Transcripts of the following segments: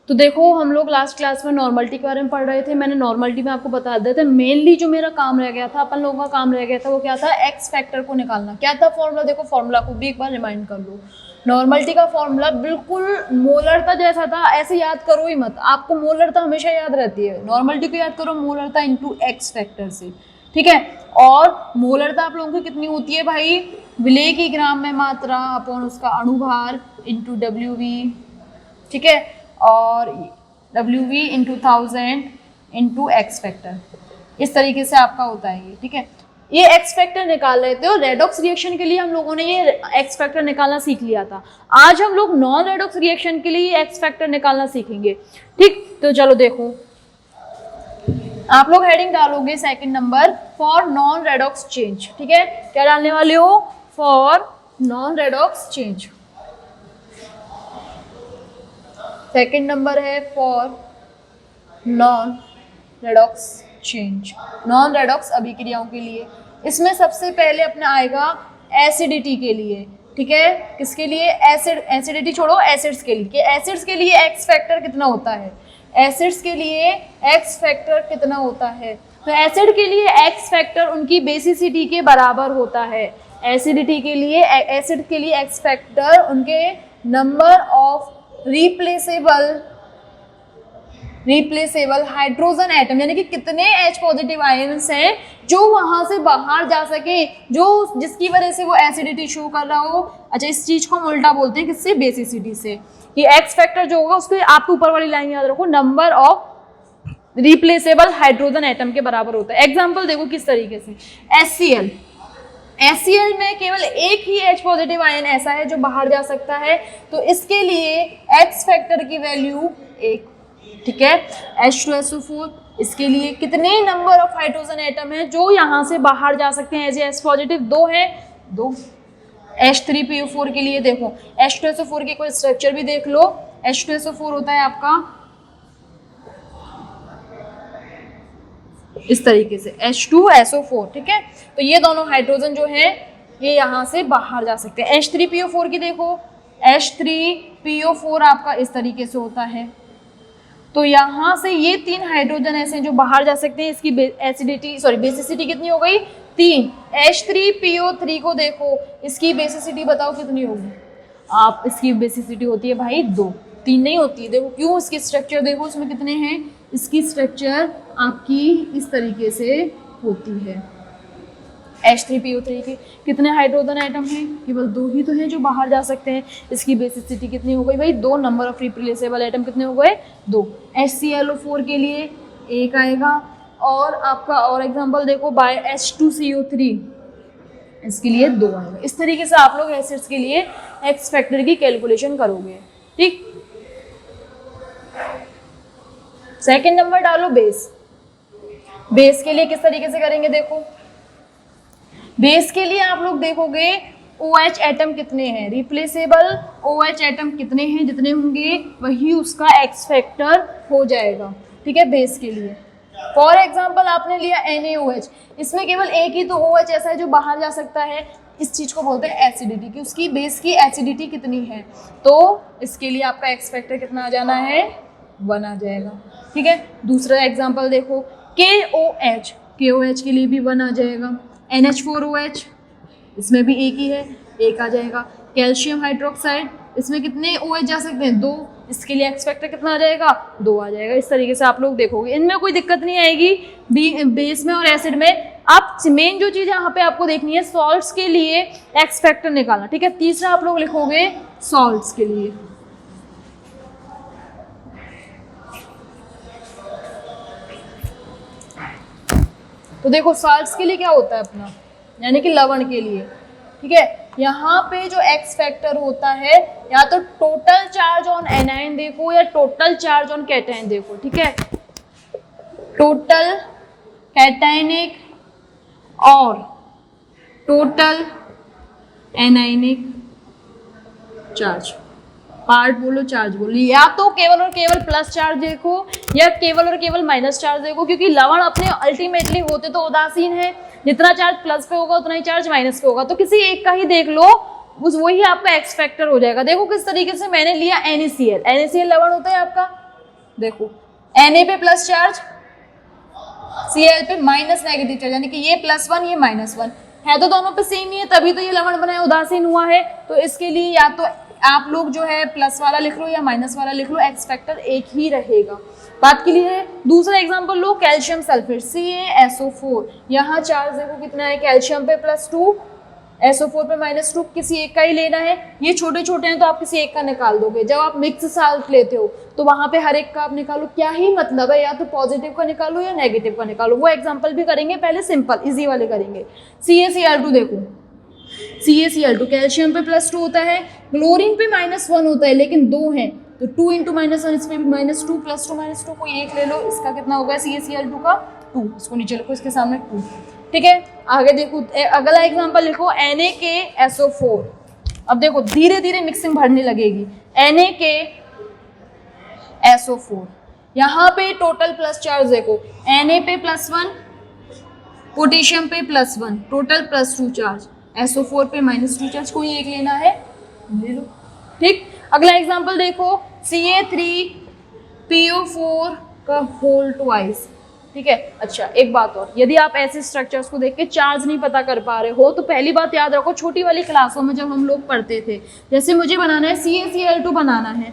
तो देखो हम लोग लास्ट क्लास में नॉर्मलिटी के बारे में पढ़ रहे थे। मैंने नॉर्मलिटी में आपको बता दिया था, मेनली जो मेरा काम रह गया था, अपन लोगों का काम रह गया था वो क्या था, एक्स फैक्टर को निकालना। क्या था फॉर्मूला, देखो फॉर्मूला को भी एक बार रिमाइंड कर लो। नॉर्मलिटी का फॉर्मूला बिल्कुल मोलरता जैसा था, ऐसे याद करो ही मत, आपको मोलरता हमेशा याद रहती है। नॉर्मलिटी को याद करो मोलरता इंटू एक्स फैक्टर से, ठीक है। और मोलरता आप लोगों की कितनी होती है भाई, विलेय की ग्राम में मात्रा अपॉन उसका अणुभार इंटू WV, ठीक है, और WV into 1000 into x factor. इस तरीके से आपका होता है ये, ठीक है। ये एक्स फैक्टर निकाल रहे थे और रेडॉक्स रिएक्शन के लिए हम लोगों ने ये एक्स फैक्टर निकालना सीख लिया था। आज हम लोग नॉन रेडॉक्स रिएक्शन के लिए एक्स फैक्टर निकालना सीखेंगे, ठीक। तो चलो देखो, आप लोग हेडिंग डालोगे second number for non redox change, ठीक है। क्या डालने वाले हो, for non redox change. Second number है for non redox change, non redox अभिक्रियाओं के लिए। इसमें सबसे पहले अपना आएगा एसिडिटी के लिए, ठीक है। किसके लिए, एसिड, एसिडिटी छोड़ो, एसिड्स के लिए। एसिड्स के लिए एक्स फैक्टर कितना होता है, एसिड्स के लिए एक्स फैक्टर कितना होता है, तो एसिड के लिए एक्स फैक्टर उनकी बेसिसिटी के बराबर होता है। एसिडिटी के लिए, एसिड के लिए एक्स फैक्टर उनके number of replaceable hydrogen atom, यानी कि कितने H पॉजिटिव आयन्स हैं जो वहां से बाहर जा सके, जो जिसकी वजह से वो एसिडिटी शो कर रहा हो। अच्छा, इस चीज को हम उल्टा बोलते हैं, किससे, बेसिसिटी से। कि एक्स फैक्टर जो होगा उसको आपको ऊपर वाली लाइन याद रखो, number of replaceable hydrogen atom के बराबर होता है। एग्जाम्पल देखो किस तरीके से, HCl, HCl में केवल एक ही H पॉजिटिव आयन ऐसा है जो बाहर जा सकता है, तो इसके लिए एक्स फैक्टर की वैल्यू 1, ठीक है। H2SO4, इसके लिए कितने नंबर ऑफ हाइड्रोजन एटम है जो यहाँ से बाहर जा सकते हैं एज H पॉजिटिव, 2 है, 2। H3PO4 के लिए देखो, H2SO4 के कोई स्ट्रक्चर भी देख लो। H2SO4 होता है आपका इस तरीके से, H2SO4, ठीक है। तो ये दोनों हाइड्रोजन जो है ये यहाँ से बाहर जा सकते हैं। H3PO4 की देखो, H3PO4 आपका इस तरीके से होता है। तो यहाँ से ये 3 हाइड्रोजन ऐसे हैं जो बाहर जा सकते हैं। इसकी बेसिसिटी कितनी हो गई, 3। H3PO3 को देखो, इसकी बेसिसिटी बताओ कितनी होगी, आप इसकी बेसिसिटी होती है भाई 2, 3 नहीं होती है। देखो क्यों, इसकी स्ट्रक्चर देखो इसमें कितने हैं, इसकी स्ट्रक्चर आपकी इस तरीके से होती है। H3PO3 के कितने हाइड्रोजन एटम हैं, केवल 2 ही तो हैं जो बाहर जा सकते हैं। इसकी बेसिसिटी कितनी हो गई भाई, 2। नंबर ऑफ रिप्लेसेबल एटम कितने हो गए, 2। HClO4 के लिए 1 आएगा। और आपका और एग्जांपल देखो, बाय H2CO3, इसके लिए 2 आएगा। इस तरीके से आप लोग एसिड्स के लिए एक्स फैक्टर की कैलकुलेशन करोगे, ठीक। सेकंड नंबर डालो बेस। बेस के लिए किस तरीके से करेंगे, देखो बेस के लिए आप लोग देखोगे OH एटम कितने हैं, रिप्लेसेबल OH एटम कितने हैं, जितने होंगे वही उसका एक्स फैक्टर हो जाएगा, ठीक है। बेस के लिए फॉर एग्जांपल आपने लिया NaOH, इसमें केवल एक ही तो OH ऐसा है जो बाहर जा सकता है। इस चीज को बोलते हैं एसिडिटी, कि उसकी बेस की एसिडिटी कितनी है। तो इसके लिए आपका एक्स फैक्टर कितना आ जाना है, 1 आ जाएगा, ठीक है। दूसरा एग्जांपल देखो, KOH के लिए भी 1 आ जाएगा। NH4OH, इसमें भी एक ही है, 1 आ जाएगा। कैल्शियम हाइड्रोक्साइड, इसमें कितने OH जा सकते हैं, 2, इसके लिए एक्स फैक्टर कितना आ जाएगा, 2 आ जाएगा। इस तरीके से आप लोग देखोगे, इनमें कोई दिक्कत नहीं आएगी बेस में और एसिड में। अब मेन जो चीज़ यहाँ पे आपको देखनी है, सॉल्ट्स के लिए एक्स फैक्टर निकालना, ठीक है। तीसरा आप लोग लिखोगे सॉल्ट्स के लिए, तो देखो सॉल्ट्स के लिए क्या होता है अपना, यानी कि लवण के लिए, ठीक है। यहाँ पे जो एक्स फैक्टर होता है, या तो टोटल चार्ज ऑन एनायन देखो या टोटल चार्ज ऑन कैटायन देखो, ठीक है। टोटल कैटायनिक और टोटल एनायनिक चार्ज, पार्ट बोलो चार्ज बोलो, या तो केवल और केवल प्लस चार्ज देखो या केवल और केवल माइनस चार्ज देखो, क्योंकि लवण अपने अल्टीमेटली होते तो उदासीन है, जितना चार्ज प्लस पे होगा उतना ही चार्ज माइनस पे होगा, तो किसी एक का ही देख लो, वही आपका एक्स फैक्टर हो जाएगा। देखो किस तरीके से मैंने लिया NaCl, NaCl लवण होता है आपका, देखो Na पे प्लस चार्ज, Cl पे माइनस नेगेटिव चार्ज, यानी कि ये +1 ये -1 है, तो दोनों पे सेम ही है, तभी तो ये लवण बनाया उदासीन हुआ है। तो इसके लिए या तो आप लोग जो है प्लस वाला लिख लो या माइनस वाला लिख लो, एक्स फैक्टर एक ही रहेगा। बात क्लियर है। दूसरा एग्जांपल लो, कैल्शियम सल्फेट CaSO4, यहाँ चार्ज देखो कितना है, कैल्शियम पे +2, SO4 पे -2, किसी एक का ही लेना है। ये छोटे छोटे हैं तो आप किसी एक का निकाल दोगे। जब आप मिक्स साल्ट लेते हो तो वहां पे हर एक का आप निकालो, क्या ही मतलब है, या तो पॉजिटिव का निकालो या नेगेटिव का निकालो। वो एग्जांपल भी करेंगे, पहले सिंपल इजी वाले करेंगे। CaCl2 देखो, CaCl2 कैल्शियम पे +2 होता है, क्लोरीन पे -1 होता है, लेकिन दो हैं तो 2 × -1, इस पे भी -2 +2 -2, कोई एक ले लो। इसका कितना होगा CaCl2 का 2, इसको नीचे लिखो, इसके सामने 2, ठीक है। आगे देखो, अगला एग्जांपल लिखो NaKSO4। अब देखो धीरे धीरे मिक्सिंग बढ़ने लगेगी। NaKSO4, यहाँ पे टोटल प्लस चार्ज देखो, Na पे +1, पोटेशियम पे +1, टोटल +2 चार्ज, SO4 पे -2 चार्ज, कोई एक लेना है ले लो, ठीक। अगला एग्जांपल देखो CA3PO4 का होल ट्वाइस, ठीक है। अच्छा एक बात और, यदि आप ऐसे स्ट्रक्चर्स को देख के चार्ज नहीं पता कर पा रहे हो तो पहली बात याद रखो, छोटी वाली क्लासों में जब हम लोग पढ़ते थे, जैसे मुझे बनाना है CaCl2 बनाना है,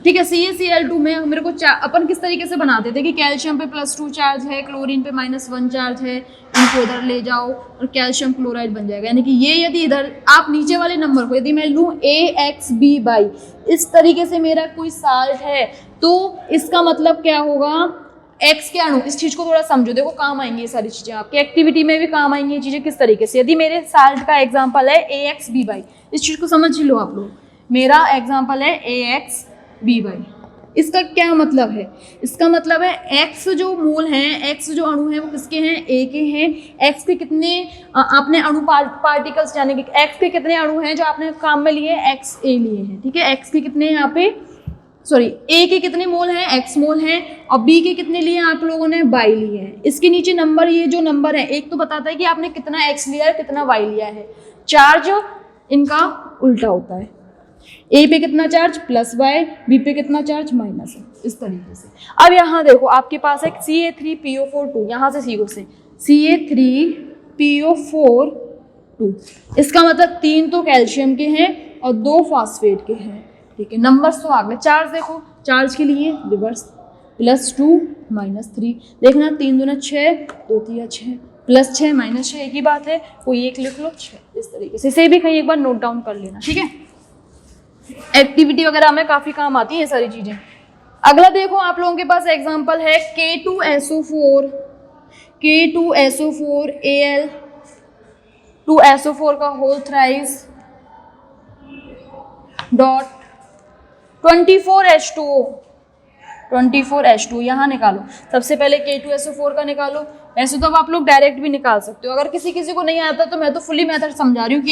ठीक है। CaCl2 में मेरे को अपन किस तरीके से बनाते थे कि कैल्शियम पे +2 चार्ज है, क्लोरीन पे -1 चार्ज है, इनको इधर ले जाओ और कैल्शियम क्लोराइड बन जाएगा। यानी कि ये यदि इधर आप नीचे वाले नंबर को यदि मैं लूँ AXB/, इस तरीके से मेरा कोई साल्ट है तो इसका मतलब क्या होगा, एक्स के अणु, इस चीज को थोड़ा समझो, देखो काम आएंगी ये सारी चीजें, आपकी एक्टिविटी में भी काम आएंगी ये चीजें। किस तरीके से, यदि मेरे साल्ट का एग्जांपल है AXB/, इस चीज को समझ लो आप लोग, मेरा एग्जांपल है AXB/, इसका क्या मतलब है, इसका मतलब है एक्स जो मोल हैं, एक्स जो अणु हैं वो किसके हैं, ए के हैं। एक्स के कितने आपने अणु पार्टिकल्स, यानी कि एक्स के कितने अणु हैं जो आपने काम में लिए, एक्स ए लिए हैं, ठीक है। एक्स के कितने यहाँ पे, सॉरी ए के कितने मोल हैं, एक्स मोल हैं, और बी के कितने लिए आप लोगों ने, वाई लिए हैं। इसके नीचे नंबर, ये जो नंबर है एक तो बताता है कि आपने कितना एक्स लिया है, कितना वाई लिया है। चार्ज इनका उल्टा होता है, ए पे कितना चार्ज +y, बी पे कितना चार्ज -है, इस तरीके से। अब यहाँ देखो आपके पास है CA3PO4 यहाँ से सीखो से CA3PO4, इसका मतलब 3 तो कैल्शियम के हैं और 2 फास्फेट के हैं, ठीक है। नंबर्स तो आ गए। चार्ज देखो, चार्ज के लिए रिवर्स, +2 -3, देखना 3 दूना 6, 2 3 6, +6 -6 एक ही बात है, कोई एक लिख लो 6, इस तरीके से। इसे भी कहीं एक बार नोट डाउन कर लेना, ठीक है। एक्टिविटी वगैरह में काफी काम आती है ये सारी चीजें। अगला देखो आप लोगों के पास एग्जांपल है K2SO4Al2SO4 का होल थ्राइस डॉट 24H2O यहाँ निकालो। सबसे पहले K2SO4 का निकालो। ऐसे तो अब आप लोग डायरेक्ट भी निकाल सकते हो, अगर किसी किसी को नहीं आता तो मैं तो फुली मेथड समझा रही हूँ।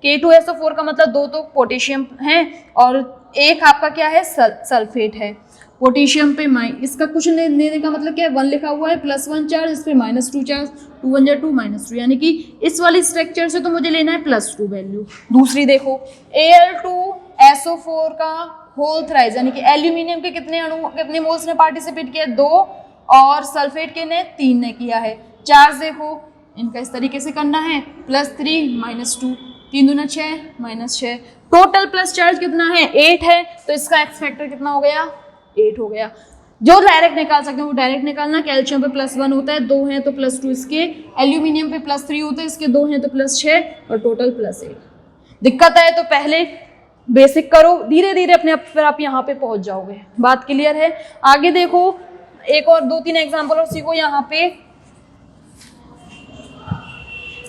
K2SO4 का मतलब 2 तो पोटेशियम है और एक आपका क्या है, सल्फेट है। पोटेशियम पे इसका कुछ लेने का मतलब क्या है, 1 लिखा हुआ है, +1 चार्ज, इस पे -2 चार्ज, 2 1 2 -2, यानी कि इस वाली स्ट्रक्चर से तो मुझे लेना है +2 वैल्यू। दूसरी देखो Al2SO4 का होल थ्राइस, यानी कि एल्यूमिनियम के कितने अणु, कितने मोल्स ने पार्टिसिपेट किया, 2, और सल्फेट के ने 3 ने किया है। चार्ज देखो इनका इस तरीके से करना है, +3 -2, 3 दूना 6 -6, टोटल प्लस चार्ज कितना है, 8 है, तो इसका एक्स फैक्टर कितना हो गया, 8 हो गया। जो डायरेक्ट निकाल सकते हैं वो डायरेक्ट निकालना। कैल्शियम पे +1 होता है, 2 हैं तो +2 इसके, एल्यूमिनियम पे +3 होते हैं, इसके 2 हैं तो +6 और टोटल +8। दिक्कत है तो पहले बेसिक करो, धीरे धीरे अपने आप फिर आप यहाँ पे पहुंच जाओगे। बात क्लियर है। आगे देखो एक और 2-3 एग्जांपल और सीखो। यहाँ पे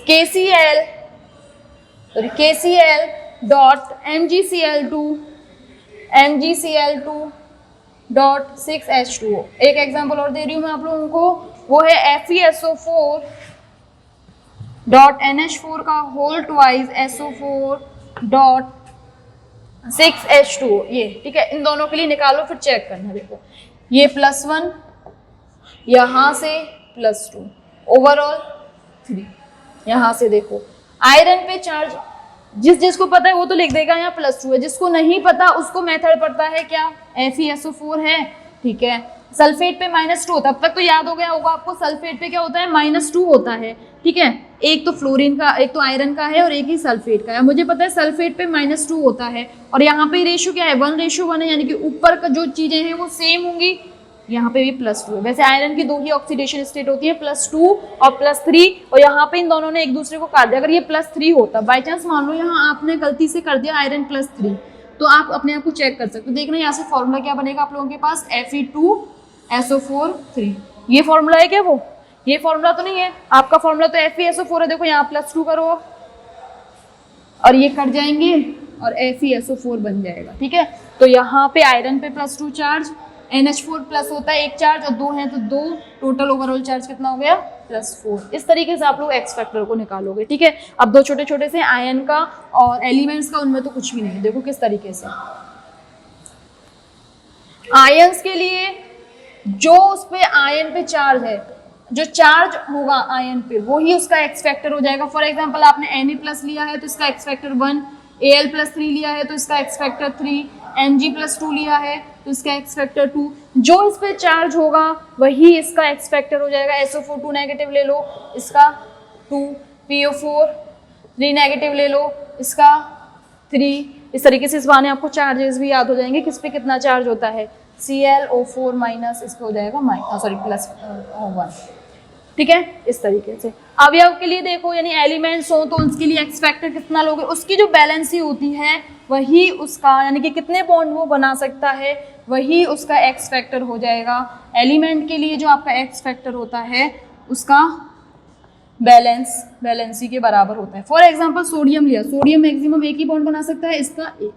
KCl.MgCl2.6H2O। एक एग्जांपल और दे रही हूँ मैं आप लोगों को, वो है FeSO4.NH4 का होल ट्वाइस SO4.6H2O, ये ठीक है। इन दोनों के लिए निकालो फिर चेक करना। देखो ये +1, यहाँ से +2, ओवरऑल 3। यहाँ से देखो आयरन पे चार्ज जिसको पता है वो तो लिख देगा यहाँ +2 है, जिसको नहीं पता उसको मेथड पड़ता है क्या, FeSO4 है, ठीक है। सल्फेट पे -2 होता है, अब तक तो याद हो गया होगा आपको, सल्फेट पे क्या होता है, -2 होता है, ठीक है। एक तो फ्लोरीन का, एक तो आयरन का है और एक ही सल्फेट का है। मुझे पता है सल्फेट पे -2 होता है और यहाँ पे रेशियो क्या है, 1:1 है, यानी कि ऊपर का जो चीजें हैं वो सेम होंगी, यहाँ पे भी +2 है। वैसे आयरन की 2 ही ऑक्सीडेशन स्टेट होती है, +2 और +3, और यहाँ पे इन दोनों ने एक दूसरे को काट दिया। अगर ये +3 होता, बाई चांस मान लो यहाँ आपने गलती से कर दिया आयरन +3, तो आप अपने आप को चेक कर सकते हो। देखना यहाँ से फॉर्मूला क्या बनेगा आप लोगों के पास, Fe2SO4 3। ये फॉर्मूला है क्या वो, ये फॉर्मूला तो नहीं है आपका, फॉर्मूला तो FeSO4 है। देखो यहाँ +2 करो और ये कट जाएंगे और FeSO4 बन जाएगा, ठीक है। तो यहाँ पे आयरन पे +2 चार्ज, NH4+ होता है 1 चार्ज और 2 है तो 2, टोटल ओवरऑल चार्ज कितना हो गया, +4। इस तरीके से आप लोग एक्स फैक्टर को निकालोगे, ठीक है। अब 2 छोटे छोटे से आयन का और एलिमेंट्स का, उनमें तो कुछ भी नहीं, देखो किस तरीके से आयंस के लिए जो उस पे आयन पे चार्ज है, जो चार्ज होगा आयन पे वही उसका एक्स फैक्टर हो जाएगा। फॉर एग्जांपल आपने Na+ लिया है तो इसका एक्स फैक्टर 1, Al+3 लिया है तो इसका एक्स फैक्टर 3, Mg+2 लिया है तो इसका एक्स फैक्टर 2। जो इस पे चार्ज होगा वही इसका एक्स फैक्टर हो जाएगा। SO4 2 नेगेटिव ले लो, इसका 2, PO4 3 नेगेटिव ले लो, इसका 3। इस तरीके से इस बहाने आपको चार्जेस भी याद हो जाएंगे, किस पे कितना चार्ज होता है, ClO4- इस पे हो जाएगा +1, ठीक है। इस तरीके से अवयव के लिए देखो, यानी एलिमेंट्स हो तो उसके लिए एक्स फैक्टर कितना लोगे, उसकी जो बैलेंसी होती है वही उसका, यानी कि कितने बॉन्ड वो बना सकता है वही उसका एक्स फैक्टर हो जाएगा। एलिमेंट के लिए जो आपका एक्स फैक्टर होता है उसका बैलेंसी के बराबर होता है। फॉर एग्जांपल सोडियम लिया, सोडियम मैक्सिमम एक ही बॉन्ड बना सकता है, इसका 1।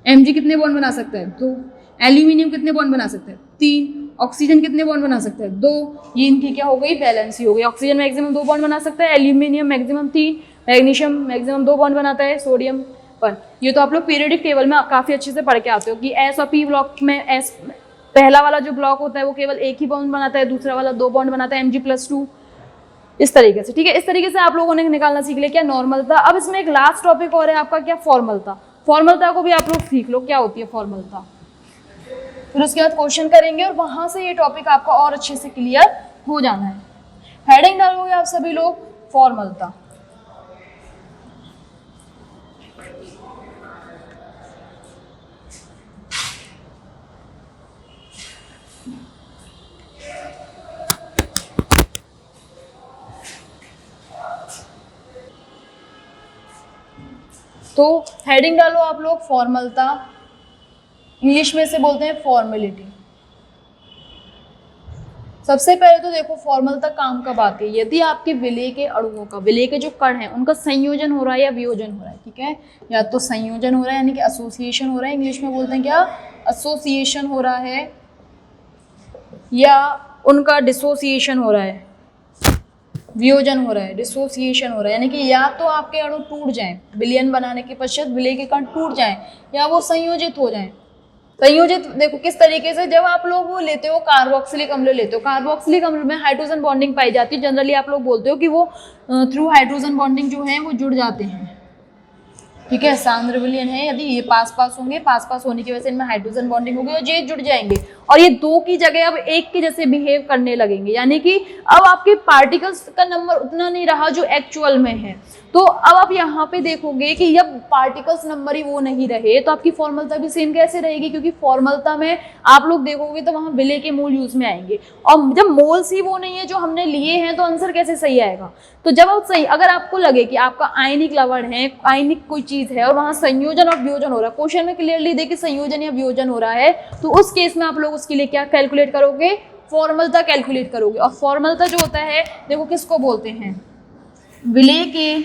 Mg कितने बॉन्ड बना सकता है, 2। एल्यूमिनियम कितने बॉन्ड बना सकता है, 3। ऑक्सीजन कितने बॉन्ड बना सकता है, 2। ये इनकी क्या हो गई, बैलेंसी हो गई। ऑक्सीजन मैक्सिमम 2 बॉन्ड बना सकता है, aluminium maximum 3, magnesium maximum 2 bond बनाता है, सोडियम पर। ये तो आप लोग पीरियडिक टेबल में काफी अच्छे से पढ़ के आते हो कि S और P ब्लॉक में S पहला वाला जो ब्लॉक होता है वो केवल एक ही बॉन्ड बनाता है, दूसरा वाला 2 बॉन्ड बनाता है, Mg+2, इस तरीके से, ठीक है। इस तरीके से आप लोगों ने निकालना सीख लिया क्या, नॉर्मलता। अब इसमें एक लास्ट टॉपिक और है आपका क्या, फॉर्मलता। फॉर्मलता को भी आप लोग सीख लो क्या होती है फॉर्मलता, फिर उसके बाद क्वेश्चन करेंगे और वहां से ये टॉपिक आपका और अच्छे से क्लियर हो जाना है। हेडिंग डालोगे आप सभी लोग, फॉर्मलता। तो हेडिंग डालो आप लोग, फॉर्मलता। इंग्लिश में से बोलते हैं फॉर्मेलिटी। सबसे पहले तो देखो फॉर्मलता काम कब आती है, यदि आपके विलेय के अणुओं का, विलेय के जो कण हैं उनका संयोजन हो रहा है या वियोजन हो रहा है, ठीक है। या तो संयोजन हो रहा है यानी कि एसोसिएशन हो रहा है, इंग्लिश में बोलते हैं क्या, एसोसिएशन हो रहा है, या उनका डिसोसिएशन हो रहा है, वियोजन हो रहा है, डिसोसिएशन हो रहा है। यानी कि या तो आपके अणु टूट जाएं, विलयन बनाने के पश्चात विलेय के कण टूट जाएं, या वो संयोजित हो जाएं। संयोजित देखो किस तरीके से, जब आप लोग वो लेते हो कार्बोक्सिलिक अम्ल लेते हो, कार्बोक्सिलिक अम्ल में हाइड्रोजन बॉन्डिंग पाई जाती है। जनरली आप लोग बोलते हो कि वो थ्रू हाइड्रोजन बॉन्डिंग जो है वो जुड़ जाते हैं, ठीक है। सांद्र विलयन है, यदि ये पास पास होंगे, पास पास होने की वजह से इनमें हाइड्रोजन बॉन्डिंग होगी और ये जुड़ जाएंगे और ये 2 की जगह अब 1 के जैसे बिहेव करने लगेंगे। यानी कि अब आपके पार्टिकल्स का नंबर उतना नहीं रहा जो एक्चुअल में है। तो अब आप यहाँ पे देखोगे कि जब पार्टिकल्स नंबर ही वो नहीं रहे तो आपकी फॉर्मलता भी सेम कैसे रहेगी, क्योंकि फॉर्मलता में आप लोग देखोगे तो वहाँ विलेय के मोल यूज में आएंगे और जब मोल्स ही वो नहीं है जो हमने लिए हैं तो आंसर कैसे सही आएगा। तो जब आप सही, अगर आपको लगे कि आपका आयनिक लवण है, आयनिक कोई चीज है और वहाँ संयोजन और वियोजन हो रहा है, क्वेश्चन में क्लियरली देखिए संयोजन या वियोजन हो रहा है, तो उस केस में आप लोग उसके लिए क्या कैलकुलेट करोगे, फॉर्मलता कैलकुलेट करोगे। और फॉर्मलता जो होता है देखो किसको बोलते हैं, विलेय के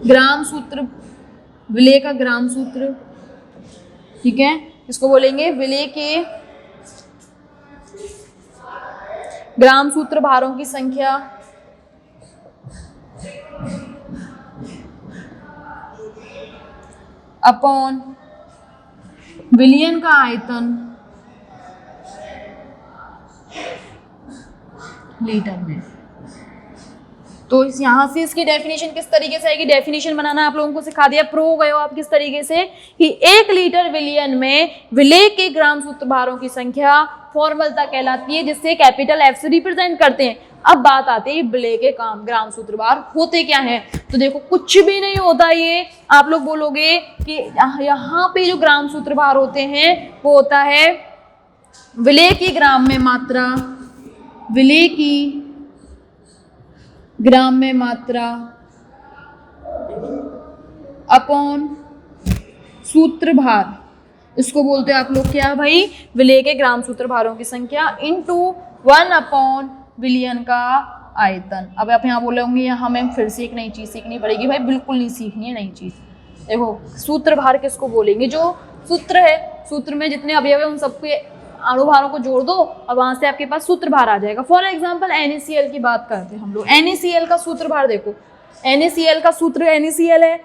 ग्राम सूत्र, विलेय का ग्राम सूत्र, ठीक है, इसको बोलेंगे विलेय के ग्राम सूत्र भारों की संख्या अपॉन विलयन का आयतन लीटर में। तो यहाँ से इसकी डेफिनेशन किस तरीके से आएगी, डेफिनेशन बनाना आप लोगों को सिखा दिया, प्रो हो गए हो आप किस तरीके से कि 1 लीटर विलयन में विलेय के ग्राम सूत्रभारों की संख्या फॉर्मलता कहलाती है, जिससे कैपिटल एफ से रिप्रेजेंट करते हैं। अब बात आती है विलेय के ग्राम सूत्रभार होते क्या हैं, तो देखो कुछ भी नहीं होता ये, आप लोग बोलोगे कि यहाँ पे जो ग्राम सूत्रभार होते हैं वो होता है विलेय की ग्राम में मात्रा, विलेय की ग्राम में मात्रा अपॉन सूत्रभार, इसको बोलते हैं आप लोग क्या भाई, विलेय के ग्राम सूत्रभारों की संख्या इनटू 1 अपॉन विलयन का आयतन। अब आप यहाँ बोलोगे यहाँ हमें फिर से एक नई चीज सीखनी पड़ेगी, भाई बिल्कुल नहीं सीखनी है नई चीज। देखो सूत्रभार किसको बोलेंगे, जो सूत्र है, सूत्र में जितने अवयव है उन सबके अणुभारों को जोड़ दो और वहां से आपके पास सूत्रभार आ जाएगा। फॉर एग्जांपल NaCl की बात करते हैं हम लोग, NaCl का सूत्रभार देखो, NaCl का सूत्र NaCl है,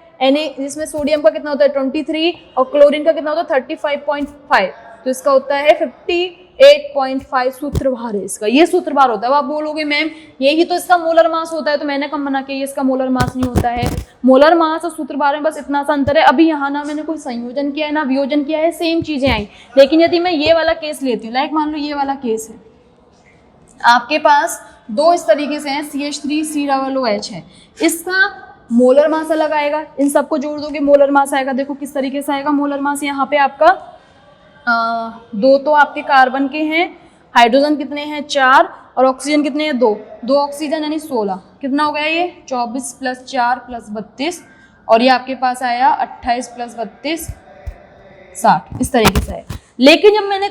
जिसमें सोडियम का कितना होता है 23 और क्लोरीन का कितना होता है 35.5, तो इसका होता है 58.5 सूत्रभार है इसका, ये सूत्रभार होता है। अब आप बोलोगे मैम यही तो इसका मोलर मास होता है, तो मैंने कब मना किया, ये इसका मोलर मास नहीं होता है। मोलर मास और सूत्रभार में बस इतना सा अंतर है। अभी यहाँ ना मैंने कोई संयोजन किया है ना वियोजन किया है, सेम चीजें आई। लेकिन यदि मैं ये वाला केस लेती हूँ, लाइक मान लो ये वाला केस है, आपके पास दो इस तरीके से है CH3COOH है, इसका मोलर मास अलग आएगा, इन सबको जोड़ दोगे मोलर मास आएगा। देखो किस तरीके से आएगा मोलर मास, यहाँ पे आपका दो तो आपके कार्बन के हैं, हाइड्रोजन कितने हैं 4 और ऑक्सीजन कितने हैं 2 ऑक्सीजन यानी 16, कितना हो गया ये 24 + 4 + 32 और ये आपके पास आया 28 + 32 60, इस तरीके से है। लेकिन जब मैंने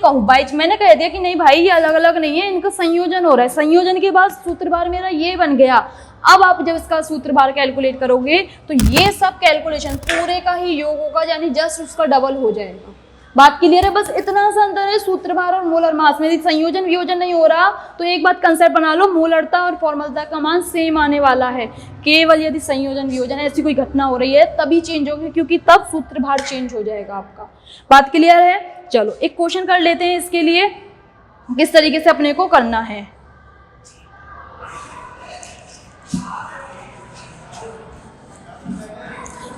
मैंने कह दिया कि नहीं भाई ये अलग अलग नहीं है, इनका संयोजन हो रहा है, संयोजन के बाद सूत्रभार मेरा ये बन गया। अब आप जब इसका सूत्रभार कैलकुलेट करोगे तो ये सब कैलकुलेशन पूरे का ही योग होगा, यानी जस्ट उसका डबल हो जाएगा। बात क्लियर है, बस इतना सा अंतर है सूत्रभार और मोलर मास में। संयोजन वियोजन नहीं हो रहा तो एक बात कंसेप्ट बना लो, मोलरता और फॉर्मलता का मान सेम आने वाला है। केवल यदि संयोजन वियोजन ऐसी कोई घटना हो रही है तभी चेंज होगी, क्योंकि तब सूत्रभार चेंज हो जाएगा आपका। बात क्लियर है, चलो एक क्वेश्चन कर लेते हैं इसके लिए, किस तरीके से अपने को करना है।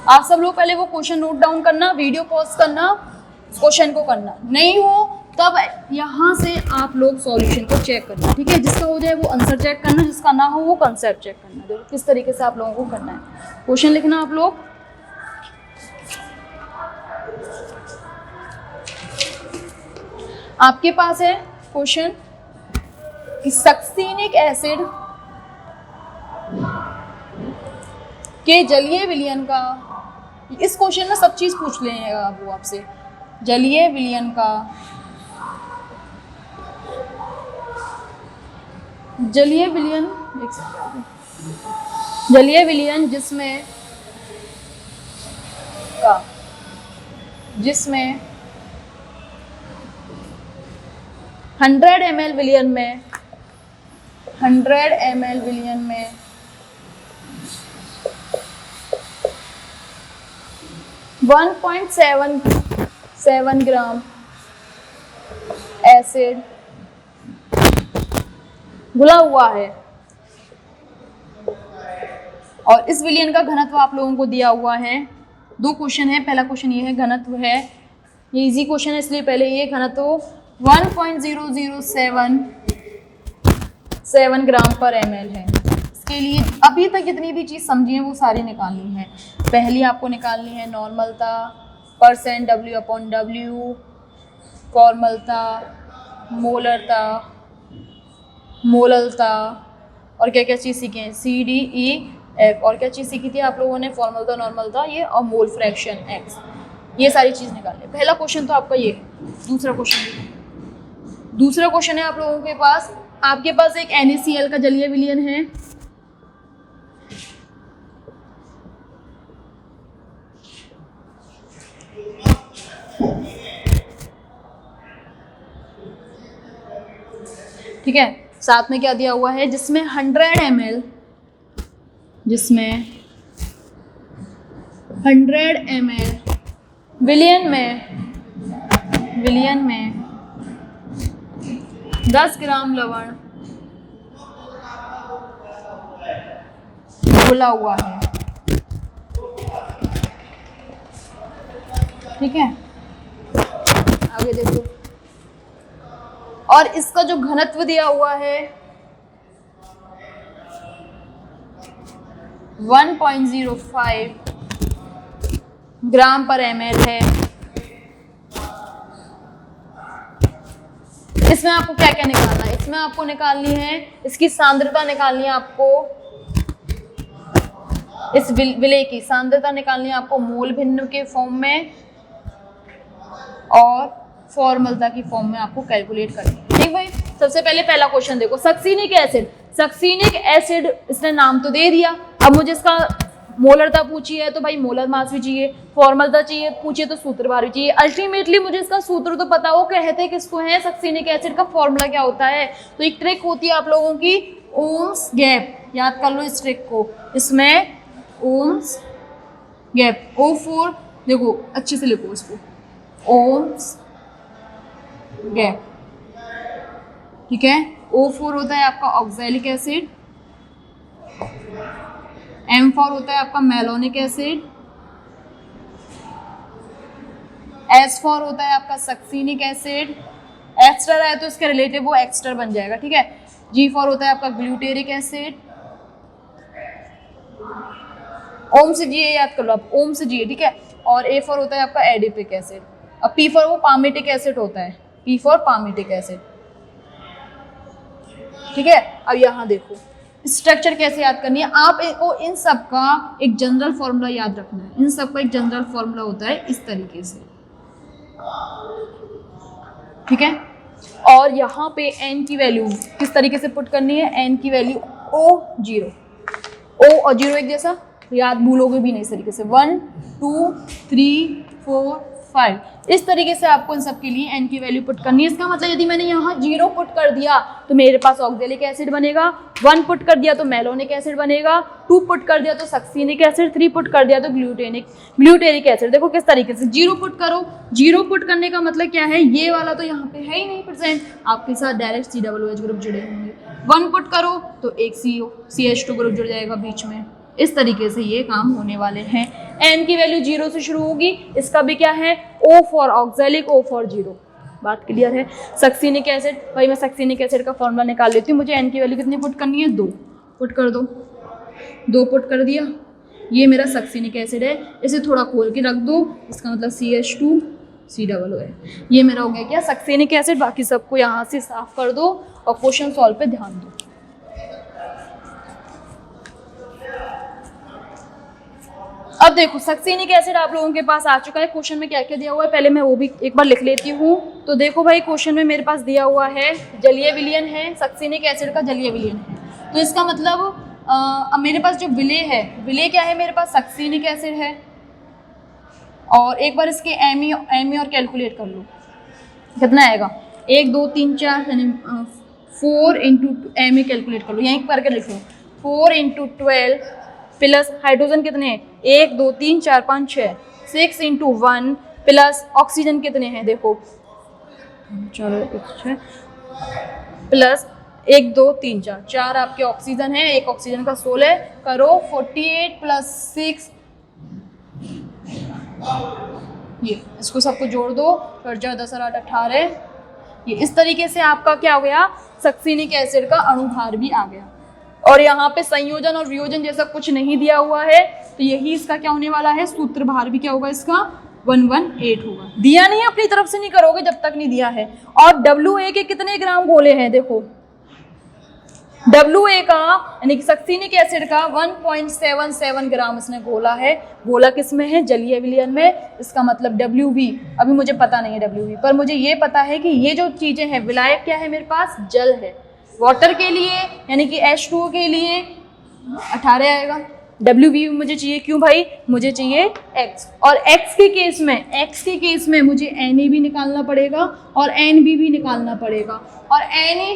आप सब लोग पहले वो क्वेश्चन नोट डाउन करना, वीडियो पॉज करना, क्वेश्चन को करना, नहीं हो तब यहाँ से आप लोग सॉल्यूशन को चेक करना, ठीक है। जिसका हो जाए वो आंसर चेक करना, जिसका ना हो वो कंसेप्ट चेक करना। देखो किस तरीके से आप लोगों को करना है, क्वेश्चन लिखना आप लोग। आपके पास है क्वेश्चन कि सक्सीनिक एसिड के जलीय विलयन का, इस क्वेश्चन में सब चीज पूछ लेगा वो आपसे, जलीय विलयन का, जलीय विलयन जिसमें 100 ml विलयन में 1.77 ग्राम एसिड घुला हुआ है और इस विलयन का घनत्व आप लोगों को दिया हुआ है। दो क्वेश्चन है, पहला क्वेश्चन ये है, घनत्व है, ये इजी क्वेश्चन है इसलिए पहले ये घनत्व 1.0077 ग्राम पर ml है। इसके लिए अभी तक जितनी भी चीज़ समझी है वो सारी निकालनी है। पहली आपको निकालनी है नॉर्मलता, परसेंट W/W, फॉर्मलता, मोललता और क्या क्या चीज़ सीखी है CDEF, और क्या चीज़ सीखी थी आप लोगों ने, फॉर्मलता, नॉर्मलता ये और मोल फ्रैक्शन X, ये सारी चीज़ निकाल ले। पहला क्वेश्चन तो आपका ये है। दूसरा क्वेश्चन है आप लोगों के पास, आपके पास एक NaCl का जलीय विलयन है, ठीक है। साथ में क्या दिया हुआ है, जिसमें 100 ml विलयन में 10 ग्राम लवण घुला हुआ है, ठीक है। आगे देखो, और इसका जो घनत्व दिया हुआ है 1.05 ग्राम पर ml है। इसमें आपको क्या क्या निकालना है? इसमें आपको निकालनी है इसकी सांद्रता, निकालनी है आपको इस विलेय की सांद्रता निकालनी है आपको मोल भिन्न के फॉर्म में और फॉर्मलता की फॉर्म में आपको कैलकुलेट करनी है, ठीक भाई। सबसे पहले पहला क्वेश्चन देखो, सक्सीनिक एसिड। सक्सीनिक एसिड इसने नाम तो दे दिया, अब मुझे इसका मोलरता पूछी है तो भाई मोलर मास भी चाहिए, फॉर्मलता चाहिए पूछिए तो सूत्र भार भी चाहिए। अल्टीमेटली मुझे इसका सूत्र तो पता हो, कहते किसको है सक्सीनिक एसिड का फॉर्मूला क्या होता है। तो एक ट्रिक होती है आप लोगों की ओम्स गैप, याद कर लो इस ट्रिक को। इसमें ओम्स गैप O4, देखो अच्छे से लिखो इसको, ओम्स गैप, ठीक है। O4 होता है आपका ऑक्सैलिक एसिड, M4 होता है आपका मैलोनिक एसिड, S4 होता है आपका सक्सीनिक एसिड, एस्टर है तो इसके रिलेटिव वो एक्स्टर बन जाएगा, ठीक है। G4 होता है आपका ग्लूटेरिक एसिड, ओम से जी याद कर लो आप, ओम से जी, ठीक है। और A4 होता है आपका एडिपिक एसिड। अब P4 वो पामेटिक एसिड होता है, P4 पामेटिक एसिड, ठीक है। अब यहाँ देखो स्ट्रक्चर कैसे याद करनी है आपको, इन सब का एक जनरल फॉर्मूला याद रखना है। इन सब का एक जनरल फॉर्मूला होता है इस तरीके से, ठीक है। और यहाँ पे n की वैल्यू किस तरीके से पुट करनी है, n की वैल्यू O0, O और 0 एक जैसा, याद भूलोगे भी नहीं इस तरीके से, 1 2 3 4 5 इस तरीके से आपको इन सब के लिए n की वैल्यू पुट करनी है। इसका मतलब यदि मैंने यहाँ 0 पुट कर दिया तो मेरे पास ऑक्सैलिक एसिड बनेगा, 1 पुट कर दिया तो मैलोनिक एसिड बनेगा, 2 पुट कर दिया तो सक्सीनिक एसिड, 3 पुट कर दिया तो ग्लूटेरिक एसिड। देखो किस तरीके से 0 पुट करो, 0 पुट करने का मतलब क्या है, ये वाला तो यहाँ पे है ही नहीं प्रेजेंट, आपके साथ डायरेक्ट COOH ग्रुप जुड़े होंगे। 1 पुट करो तो एक CH2 ग्रुप जुड़ जाएगा बीच में। इस तरीके से ये काम होने वाले हैं। n की वैल्यू 0 से शुरू होगी, इसका भी क्या है O for oxalic, O for 0। बात क्लियर है। सक्सीनिक एसिड, भाई मैं सक्सीनिक एसिड का फॉर्मूला निकाल लेती हूँ। मुझे n की वैल्यू कितनी पुट करनी है, 2 पुट कर दो, 2 पुट कर दिया। ये मेरा सक्सीनिक एसिड है, इसे थोड़ा खोल के रख दो, इसका मतलब CH2 COOH। ये मेरा हो गया क्या, सक्सीनिक एसिड। बाकी सबको यहाँ से साफ कर दो और क्वेश्चन सॉल्व पे ध्यान दो। अब देखो सक्सीनिक एसिड आप लोगों के पास आ चुका है। क्वेश्चन में क्या क्या दिया हुआ है पहले मैं वो भी एक बार लिख लेती हूँ। तो देखो भाई क्वेश्चन में मेरे पास दिया हुआ है जलीय विलयन है, सक्सीनिक एसिड का जलीय विलयन है। तो इसका मतलब अब मेरे पास जो विलेय है, विलेय क्या है मेरे पास, सक्सीनिक एसिड है। और एक बार इसके एम और कैलकुलेट कर लो कितना आएगा, 1 2 3 4 यानी 4 इंटू एम कैलकुलेट कर लो, यहीं करके लिख लो 4 इंटू 12 प्लस हाइड्रोजन कितने हैं 1 2 3 4 5 6, 6 इंटू 1 प्लस ऑक्सीजन कितने हैं देखो 4 प्लस 1 2 3 4, 4 आपके ऑक्सीजन है, एक ऑक्सीजन का 16 करो 48 प्लस 6, ये इसको सबको जोड़ दो, 10 8 18। ये इस तरीके से आपका क्या हो गया, सक्सीनिक एसिड का अणुभार भी आ गया। और यहाँ पे संयोजन और वियोजन जैसा कुछ नहीं दिया हुआ है, तो यही इसका क्या होने वाला है, सूत्र भार भी क्या होगा इसका 118 होगा। दिया नहीं है अपनी तरफ से नहीं करोगे जब तक नहीं दिया है। और WA के कितने ग्राम घोले हैं देखो, WA का यानी कि सक्सीनिक एसिड का 1.77 ग्राम इसने घोला है। घोला किस में है, जलीय विलयन में। इसका मतलब WV अभी मुझे पता नहीं है WV, पर मुझे ये पता है कि ये जो चीजें हैं, विलायक क्या है मेरे पास, जल है। वाटर के लिए यानी कि H2O के लिए 18 आएगा। WV मुझे चाहिए क्यों भाई, मुझे चाहिए X। और X के केस में मुझे Na भी निकालना पड़ेगा और Nb भी निकालना पड़ेगा। और Na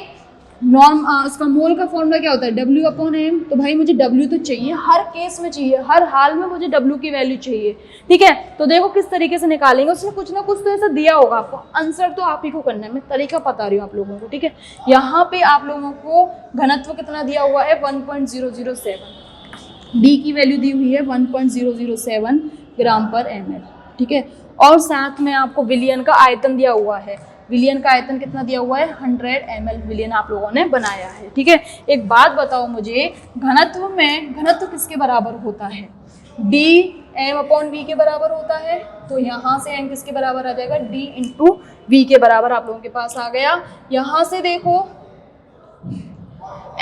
नॉर्म उसका मोल का फॉर्मूला क्या होता है, W/M। तो भाई मुझे W तो चाहिए, हर केस में चाहिए, हर हाल में मुझे W की वैल्यू चाहिए, ठीक है। तो देखो किस तरीके से निकालेंगे, उसने कुछ ना कुछ तो ऐसा दिया होगा आपको, आंसर तो आप ही को करना है, मैं तरीका बता रही हूँ आप लोगों को, ठीक है। यहाँ पे आप लोगों को घनत्व कितना दिया हुआ है 1.007, डी की वैल्यू दी हुई है 1.007 ग्राम पर ml, ठीक है। और साथ में आपको विलियन का आयतन दिया हुआ है। विलियन का आयतन कितना दिया हुआ है? 100 ml विलियन आप लोगों ने बनाया है, ठीक है। एक बात बताओ मुझे, घनत्व में घनत्व किसके बराबर होता है? D m/v के बराबर होता है, तो यहाँ से m किसके बराबर आ जाएगा? D × v के बराबर आप लोगों के पास आ गया। यहाँ से देखो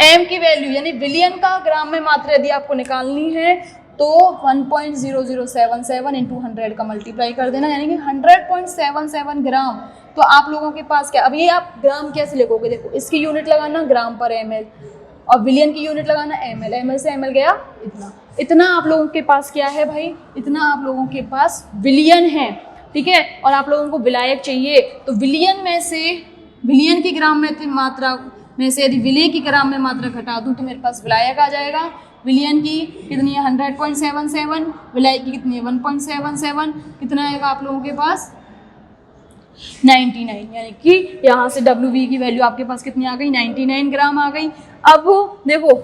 m की वैल्यू यानी विलियन का ग्राम में मात्रा यदि आपको निकालनी है तो 1.0077 × 100 का मल्टीप्लाई कर देना, यानी कि 100.77 ग्राम। तो आप लोगों के पास क्या, अब ये आप ग्राम कैसे लिखोगे? देखो इसकी यूनिट लगाना ग्राम पर ml और विलियन की यूनिट लगाना ml, ml से ml गया इतना। इतना आप लोगों के पास क्या है भाई? इतना आप लोगों के पास विलियन है, ठीक है। और आप लोगों को विलायक चाहिए, तो विलियन में से विलियन की ग्राम में मात्रा में से यदि विलय की ग्राम में मात्रा घटा दूं तो मेरे पास विलायक आ जाएगा। विलियन की कितनी है? 100.77, विलायक की कितनी है? 1.77, कितना आएगा आप लोगों के पास? 99, यानी कि यहाँ से WV की वैल्यू आपके पास कितनी आ गई? 99 ग्राम आ गई। अब देखो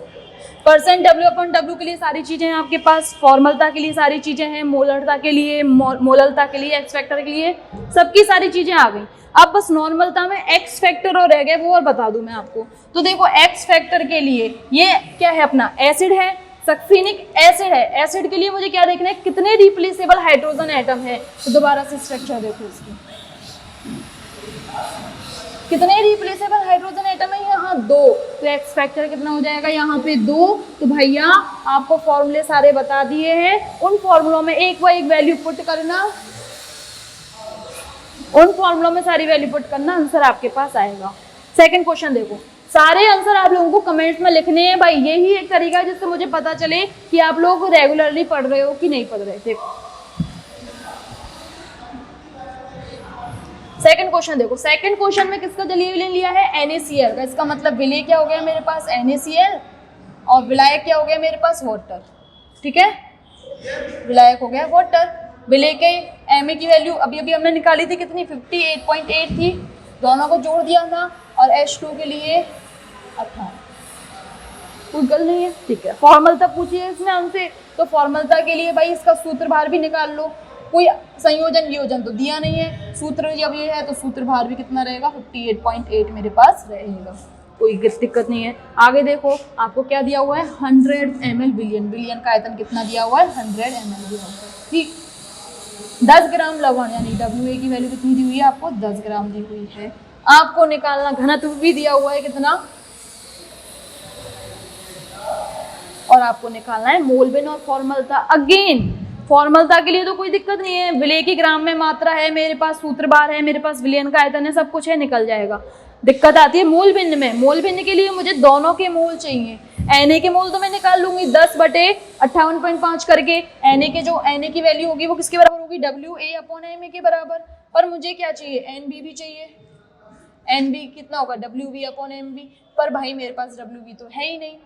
परसेंट W/W के लिए सारी चीजें हैं आपके पास, फॉर्मलता के लिए सारी चीजें हैं, मोलरता के लिए, मोललता के लिए, एक्स फैक्टर के लिए, सबकी सारी चीजें आ गई। अब बस नॉर्मलता में एक्स फैक्टर और रह गए, वो और बता दूं मैं आपको। तो देखो एक्स फैक्टर के लिए ये क्या है? अपना एसिड है, सक्सीनिक एसिड है। एसिड के लिए मुझे क्या देखना है? कितने रिप्लेसेबल हाइड्रोजन एटम है। तो दोबारा से स्ट्रक्चर देखो इसकी, कितने रिप्लेसेबल हाइड्रोजन एटम है? यहाँ 2। तो एक्स फैक्टर कितना हो जाएगा? यहाँ पे 2। तो भैया आपको फॉर्मूले सारे बता दिए हैं, उन फॉर्मूलों में एक व एक वैल्यू पुट करना, उन फॉर्मूलों में सारी वैल्यू पुट करना, आंसर आपके पास आएगा। सेकंड क्वेश्चन देखो, सारे आंसर आप लोगों को कमेंट्स में लिखने हैं भाई, यही एक तरीका है जिससे मुझे पता चले कि आप लोग रेगुलरली पढ़ रहे हो कि नहीं पढ़ रहे। देखो सेकंड क्वेश्चन देखो, सेकंड क्वेश्चन में किसका जलीय विलयन लिया है? NaCl का। इसका मतलब विलय क्या हो गया मेरे पास? NaCl, और विलायक क्या हो गया मेरे पास? वाटर, ठीक है। विलायक हो गया वाटर। विलय के Ma की वैल्यू अभी अभी हमने निकाली थी, कितनी? 58.8 थी, दोनों को जोड़ दिया था। और H2 के लिए 18, कोई गल नहीं है, ठीक है। फॉर्मलता पूछी है इसमें हमसे, तो फॉर्मलता के लिए भाई इसका सूत्र भार भी निकाल लो। कोई संयोजन वियोजन तो दिया नहीं है, सूत्र जब ये है तो सूत्र भार भी कितना रहेगा? 58.8 मेरे पास रहेगा, कोई दिक्कत नहीं है। आगे देखो आपको क्या दिया हुआ है? 100 ml विलियन। विलियन का आयतन कितना दिया हुआ है? 100 ml दिया हुआ है, ठीक। 10 ग्राम लवण यानी WA की वैल्यू कितनी दी हुई है? आपको 10 ग्राम दी हुई है। आपको निकालना घनत्व भी दिया हुआ है कितना, और आपको निकालना है मोलबिन और फॉर्मलता। अगेन फॉर्मलता के लिए तो कोई दिक्कत नहीं है, विलय की ग्राम में मात्रा है मेरे पास, सूत्र बार है मेरे पास, विलयन का आयतन है, सब कुछ है, निकल जाएगा। दिक्कत आती है मोल भिन्न में। मोल भिन्न के लिए मुझे दोनों के मोल चाहिए। Na के मोल तो मैं निकाल लूंगी 10/58.5 करके। Na के जो Na की वैल्यू होगी वो किसके बराबर होगी? WA/Ma के बराबर। पर मुझे क्या चाहिए? NB भी चाहिए। NB कितना होगा? WV/MB। पर भाई मेरे पास WV तो है ही नहीं,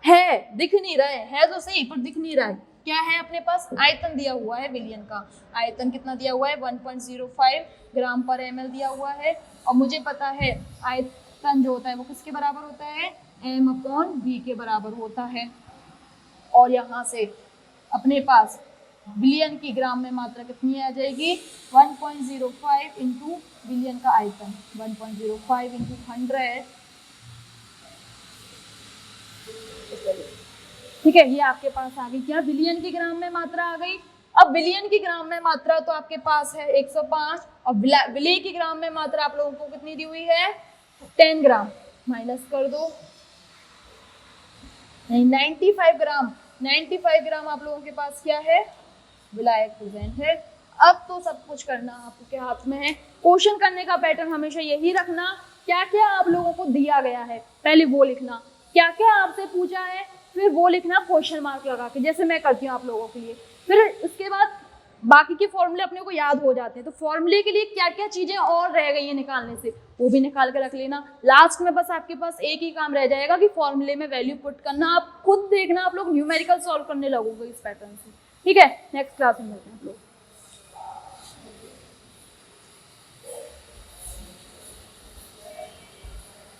है दिख नहीं रहा है तो सही पर दिख नहीं रहा है। क्या है अपने पास? आयतन दिया हुआ है विलियन का। आयतन कितना दिया हुआ है? 1.05 ग्राम पर ml दिया हुआ है। और मुझे पता है आयतन जो होता है वो किसके बराबर होता है? m/v के बराबर होता है। और यहाँ से अपने पास विलियन की ग्राम में मात्रा कितनी आ जाएगी? 1.05 इंटू विलियन का आयतन, 1.05 इंटू 100, ठीक है। ये आपके पास आ गई क्या? विलियन की ग्राम में मात्रा आ गई। अब विलियन की ग्राम में मात्रा तो आपके पास है 105, और विलय की ग्राम में मात्रा आप लोगों को कितनी दी हुई है? 10 ग्राम। माइनस कर दो, नहीं 95 ग्राम। 95 ग्राम आप लोगों के पास क्या है? विलायक प्रेजेंट है। अब तो सब कुछ करना आपके हाथ में है। क्वेश्चन करने का पैटर्न हमेशा यही रखना, क्या क्या आप लोगों को दिया गया है पहले वो लिखना, क्या क्या आपसे पूछा है फिर वो लिखना क्वेश्चन मार्क लगा के, जैसे मैं करती हूँ आप लोगों के लिए। फिर उसके बाद बाकी के फॉर्मूले अपने को याद हो जाते हैं, तो फॉर्मूले के लिए क्या क्या चीजें और रह गई हैं निकालने से वो भी निकाल के रख लेना। लास्ट में बस आपके पास एक ही काम रह जाएगा कि फॉर्मूले में वैल्यू पुट करना। आप खुद देखना, आप लोग न्यूमेरिकल सॉल्व करने लगोगे इस पैटर्न से, ठीक है। नेक्स्ट क्लास में मिलते हैं आप लोग।